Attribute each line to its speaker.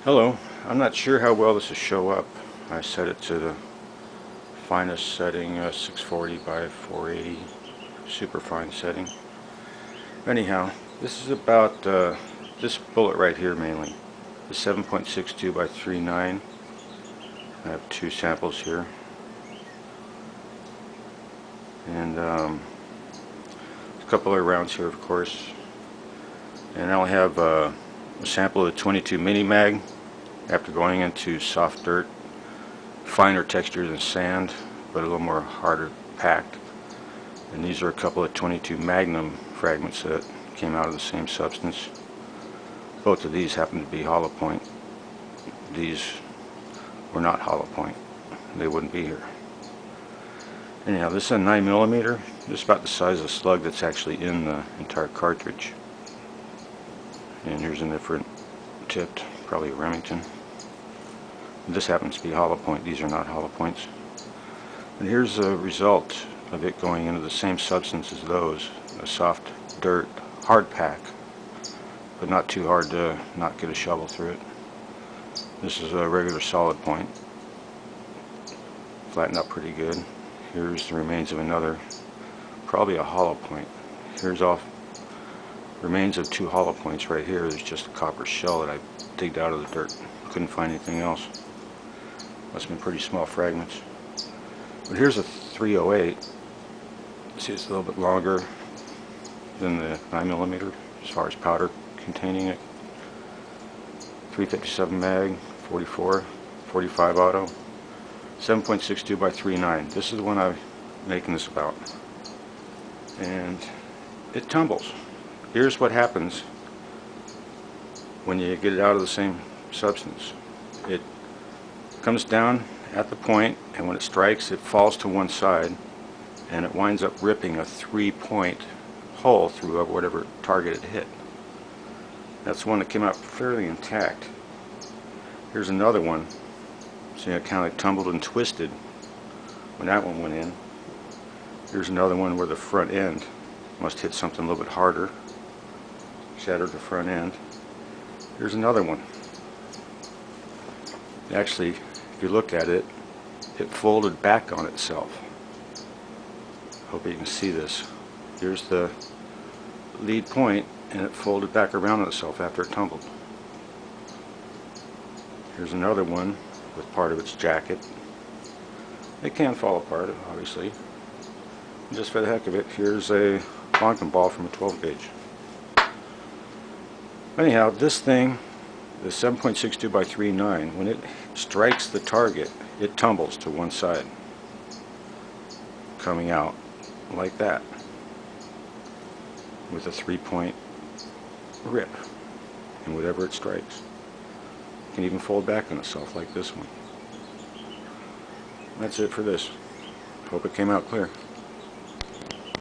Speaker 1: Hello, I'm not sure how well this will show up. I set it to the finest setting, 640 by 480, super fine setting. Anyhow, this is about this bullet right here mainly, the 7.62 by 39. I have two samples here, and a couple of rounds here, of course. And I only have a sample of the 22 mini mag. After going into soft dirt, finer texture than sand, but a little more harder packed. And these are a couple of 22 Magnum fragments that came out of the same substance. Both of these happen to be hollow point. These were not hollow point. They wouldn't be here. Anyhow, this is a 9mm. This is about the size of a slug that's actually in the entire cartridge. And here's a different tipped, probably a Remington. This happens to be hollow point. These are not hollow points. And here's a result of it going into the same substance as those, a soft dirt hard pack, but not too hard to not get a shovel through it. This is a regular solid point, flattened out pretty good. Here's the remains of another, probably a hollow point. Here's all remains of two hollow points right here. There's just a copper shell that I digged out of the dirt. Couldn't find anything else. Must have been pretty small fragments. But here's a 308. See, it's a little bit longer than the 9mm as far as powder containing it. 357 mag, 44, 45 auto, 7.62 by 39. This is the one I'm making this about. And it tumbles. Here's what happens when you get it out of the same substance. It comes down at the point, and when it strikes, it falls to one side, and it winds up ripping a 3-point hole through whatever target it hit. That's the one that came out fairly intact. Here's another one. See, it kind of tumbled and twisted when that one went in. Here's another one where the front end must hit something a little bit harder. Shattered the front end. Here's another one. Actually, if you look at it, it folded back on itself. Hope you can see this. Here's the lead point, and it folded back around on itself after it tumbled. Here's another one with part of its jacket. It can fall apart, obviously. Just for the heck of it, here's a bonking ball from a 12 gauge. Anyhow, this thing, the 7.62 by 39, when it strikes the target, it tumbles to one side, coming out like that, with a 3-point rip, and whatever it strikes. It can even fold back on itself like this one. That's it for this. Hope it came out clear.